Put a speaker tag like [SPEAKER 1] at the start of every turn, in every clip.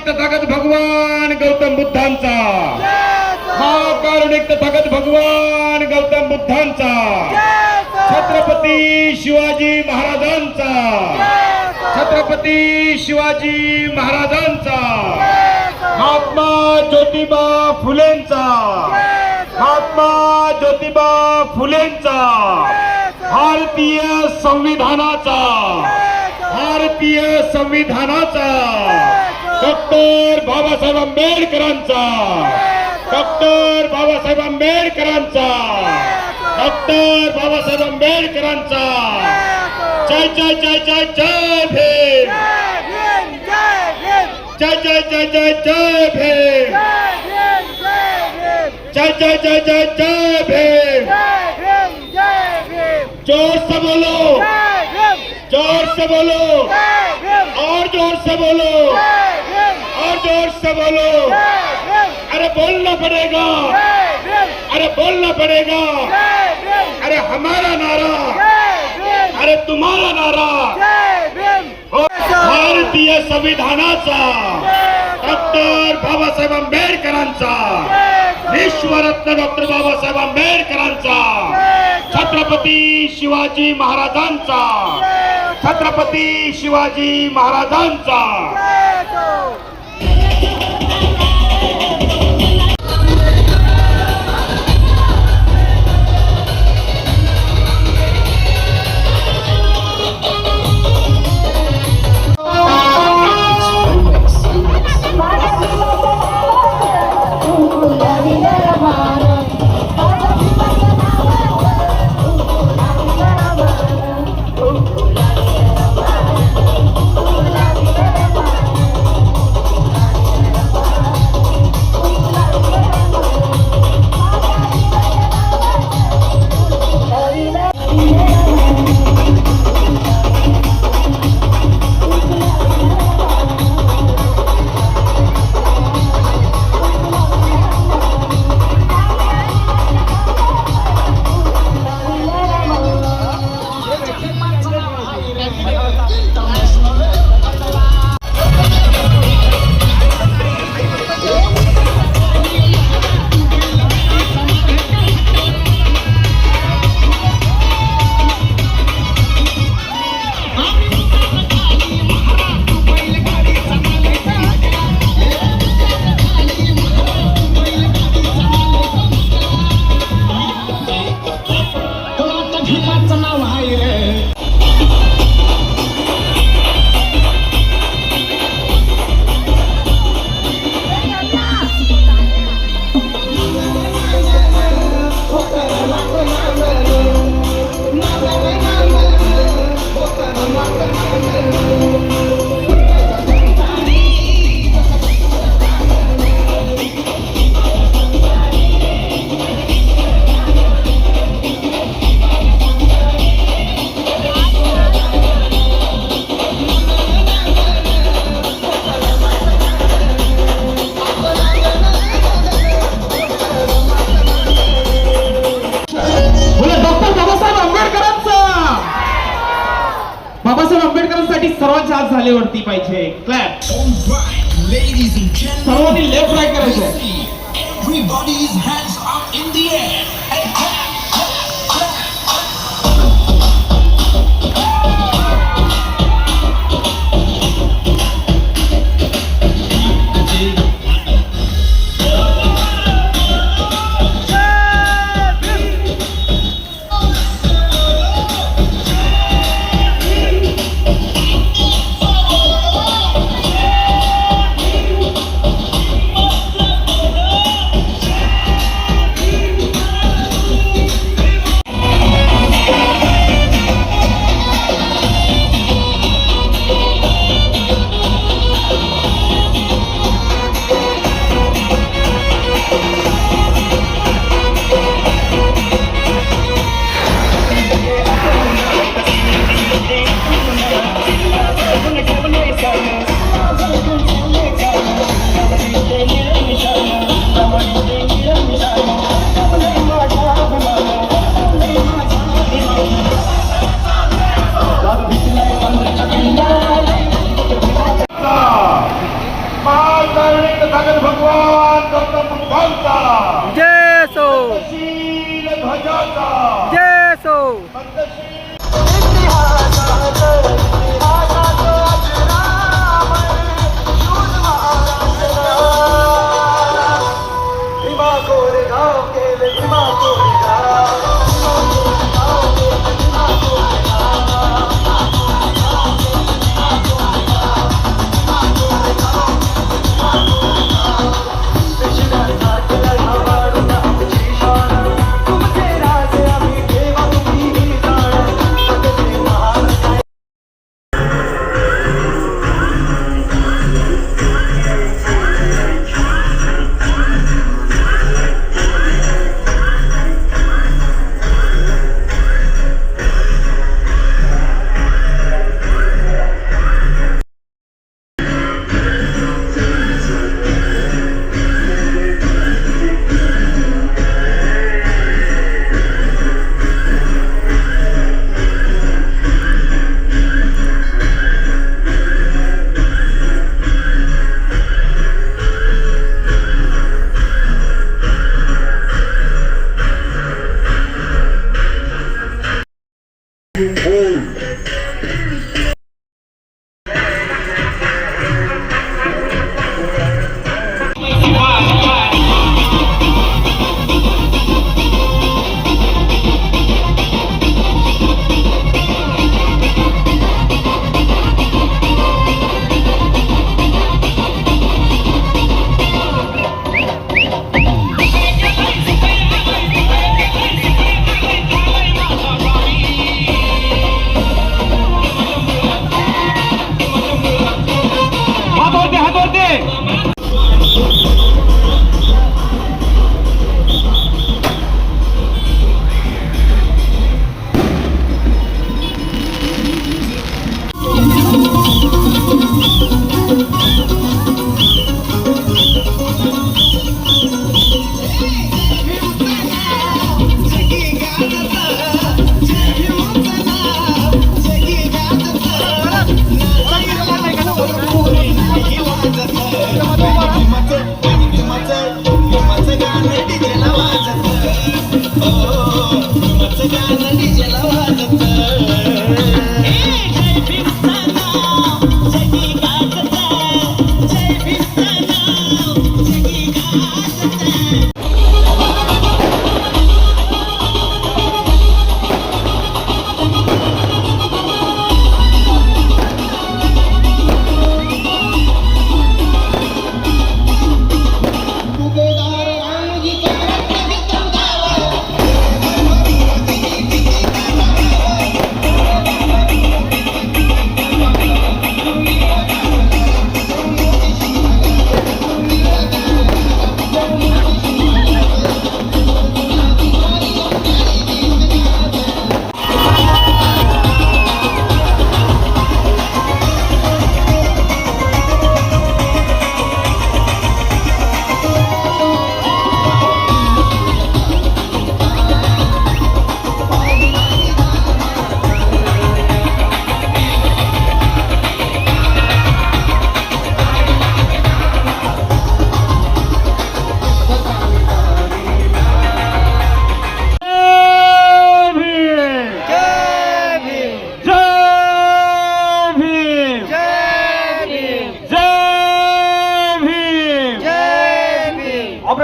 [SPEAKER 1] तथागत भगवान गौतम बुद्धांचा, महाकारुणिक तथागत भगवान गौतम बुद्धांचा, छत्रपती शिवाजी महाराजांचा, छत्रपती शिवाजी महाराजांचा, महात्मा ज्योतिबा फुलेंचा, महात्मा ज्योतिबा फुलेंचा, भारतीय संविधानाचा, भारतीय संविधानाचा, डॉक्टर बाबासाहेब आंबेडकरांचा, डॉक्टर बाबासाहेब आंबेडकरांचा, डॉक्टर बाबासाहेब आंबेडकरांचा, जय जय जय जय जय भीम, जय जय जय जय जय भीम, जय जय जय जय जय भीम, जोर से बोलो, जोर से बोलो, और जोर से बोलो, और जोर से बोलो, अरे बोलना पड़ेगा, अरे बोलना पड़ेगा, अरे हमारा नारा, अरे तुम्हारा नारा, भारतीय संविधानाचा, डॉक्टर बाबासाहेब आंबेडकरांचा, विश्वरत्न डॉक्टर बाबासाहेब आंबेडकरांचा, छत्रपती शिवाजी महाराजांचा, छत्रपती शिवाजी महाराजांचा।
[SPEAKER 2] सर्वांच्या हात झाले वरती पाहिजे क्लॅप सर्वांनी लेफ्ट राईट करायचं
[SPEAKER 3] Everybody's hands up in the air.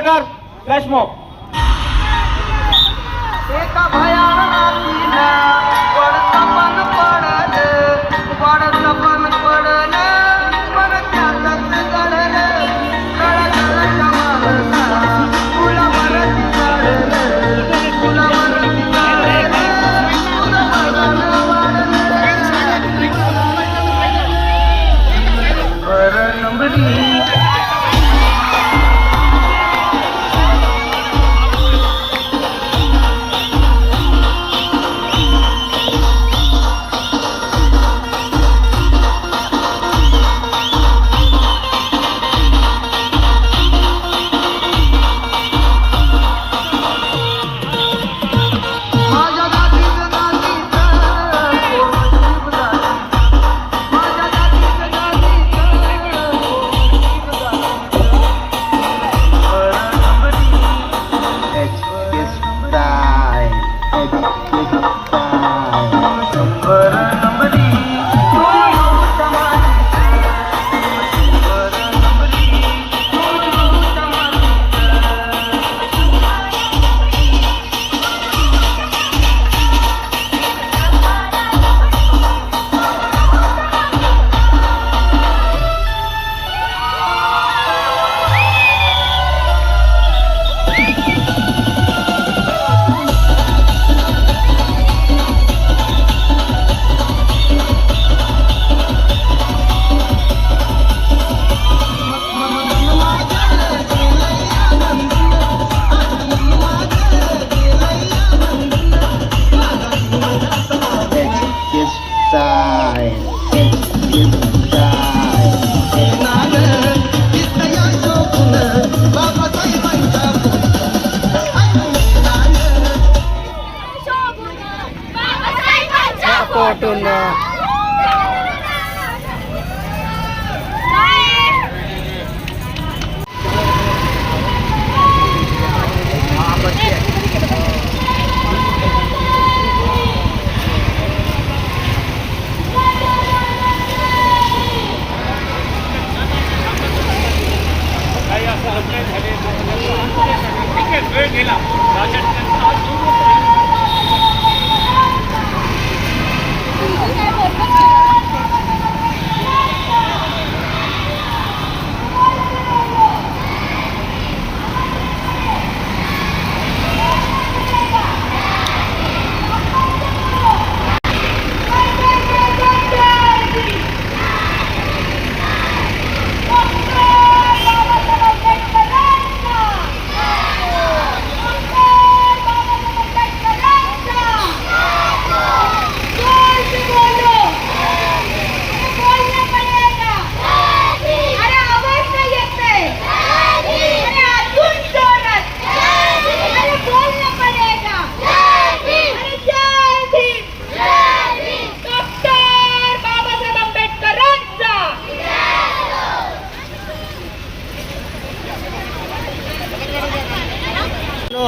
[SPEAKER 2] प्रकार फ्लॅश मॉब.
[SPEAKER 4] एका भयाला पडतं पण पडलं, पडतं पण पडलं, पण त्यातच जळलं, जळजळच्या माणसा, फुलावरती जळलं, फुलावरती जळलं, फुलं बघानं वाढलं. बरं नंबरी माझ्या दादीचं दादीचं कोणीब दादी, माझ्या दादीचं दादीचं कोणीब दादी. बरं नंबरी बरं नंबरी बरं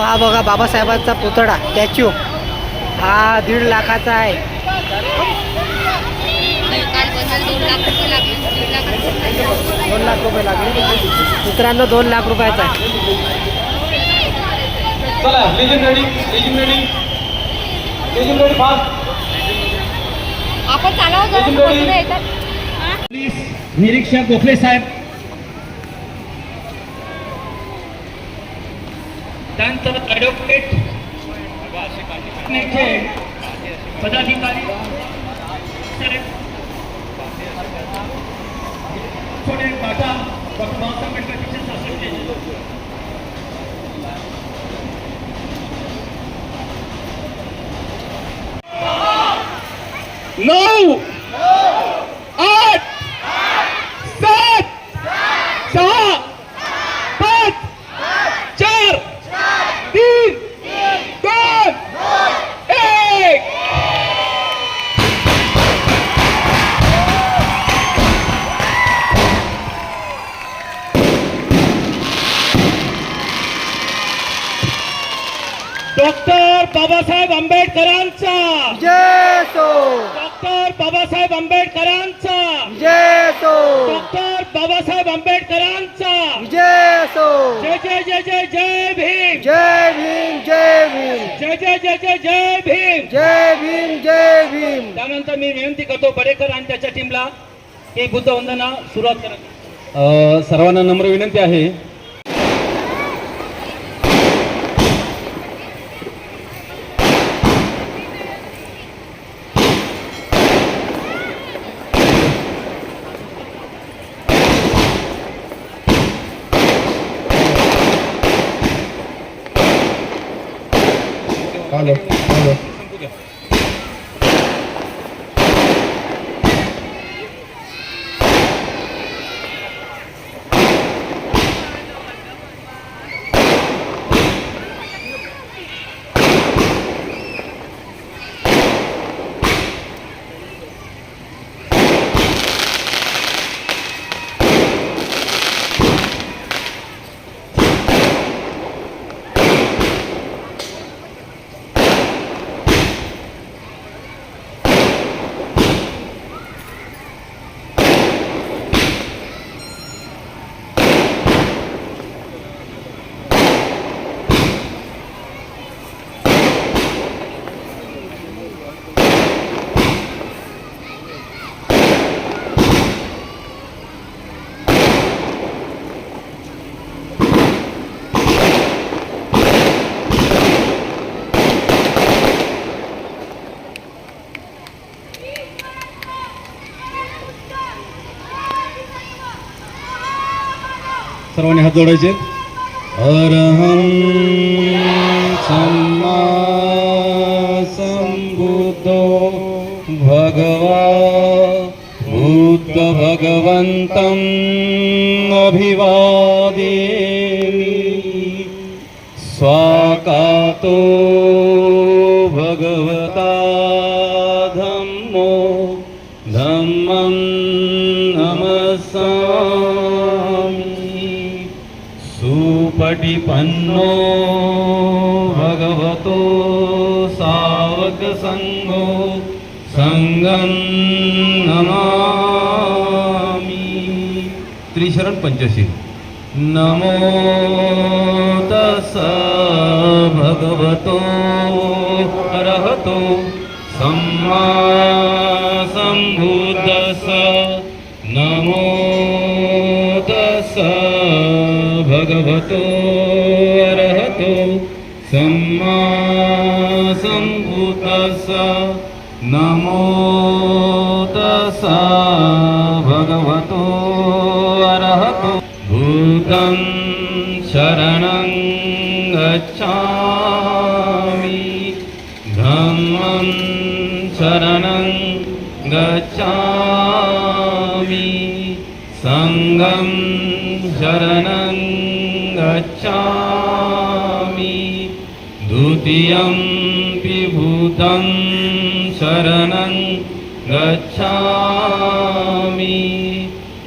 [SPEAKER 5] हा बघा बाबासाहेबांचा पुतळा स्टॅच्यू हा 1.5 लाखाचा आहे. 2 लाख रुपये लागले मित्रांनो, 2 लाख रुपयाचा आहे.
[SPEAKER 2] चला lezim ready, lezim ready, lezim ready fast.
[SPEAKER 6] आपण चालवतो.
[SPEAKER 2] निरीक्षक गोखले साहेब,
[SPEAKER 1] त्यानंतर ॲडव्होकेट पदाधिकारी थोडे Tata doctor Babasaheb Ambedkar teachers association. नऊ 8 7 6 5 4 3 2 1. डॉक्टर बाबासाहेब आंबेडकरांचा
[SPEAKER 5] जय सो,
[SPEAKER 1] डॉक्टर बाबासाहेब आंबेडकरांचा
[SPEAKER 5] जय सो,
[SPEAKER 1] डॉक्टर बाबासाहेब आंबेडकरांचा
[SPEAKER 5] जय सो,
[SPEAKER 1] जय जय जय जय जय भीम.
[SPEAKER 5] जय भीम जय भीम.
[SPEAKER 1] त्यानंतर मी विनंती करतो बडेकर आणि त्याच्या टीमला की बुद्ध वंदना सुरुवात करा.
[SPEAKER 2] सर्वांना नम्र विनंती आहे. Hello hello. सर्वांनी हात जोडायचे. अरहं सम्मा संबुद्धो भगवा बुद्ध भगवन्तं अभिवादेमि. स्वाकातो भगवता धम्मो धम्मं नमस्सामि. सुपटिपन्नो भगवतो सावक संघो संगं नमामि. त्रिशरण पंचशील. नमो तस्स भगवतो अरहतो सम्मा संबुद्धस्स. नमो तस्स भगवतो अरहतो सम्मा संबुद्धस्स. नमो तस्स भगवतो अरहतो. भूतं शरणं गच्छामि. धम्मं शरणं गच्छामि. संघं शरणं गच्छामि. द्वितीयं विभूतं शरणं गच्छामि.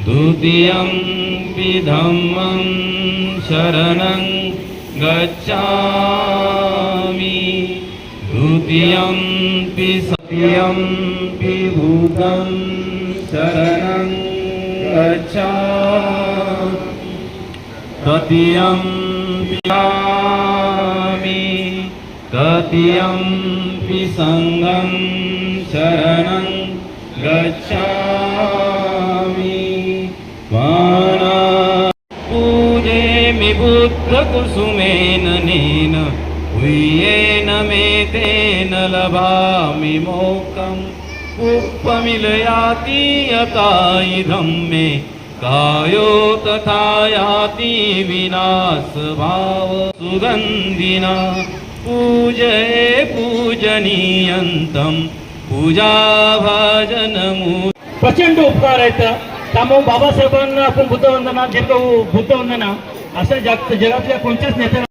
[SPEAKER 2] द्वितीयं धम्मं शरणं गच्छामि. द्वितीयं सत्यं विभूतं शरणं गच्छामि. तृतीयं पियामि. तृतीयं संघं शरणं गच्छामि. पूजेमि बुद्धकुसुमेन नेन हुयेन मे तेन लभामि मोक्षं. पुष्पमिलयाति यथा इदं मे कायो तथा याति विनाशभाव. सुगन्धिना पूजये पूजनीयन्तं पूजाभाजनमु.
[SPEAKER 1] प्रचंड उपकार आहेत. त्यामुळे बाबासाहेबांना आपण बुद्धवंदना दीर्घ बुद्धवंदना असं जगातल्या कोणत्याच नेत्याला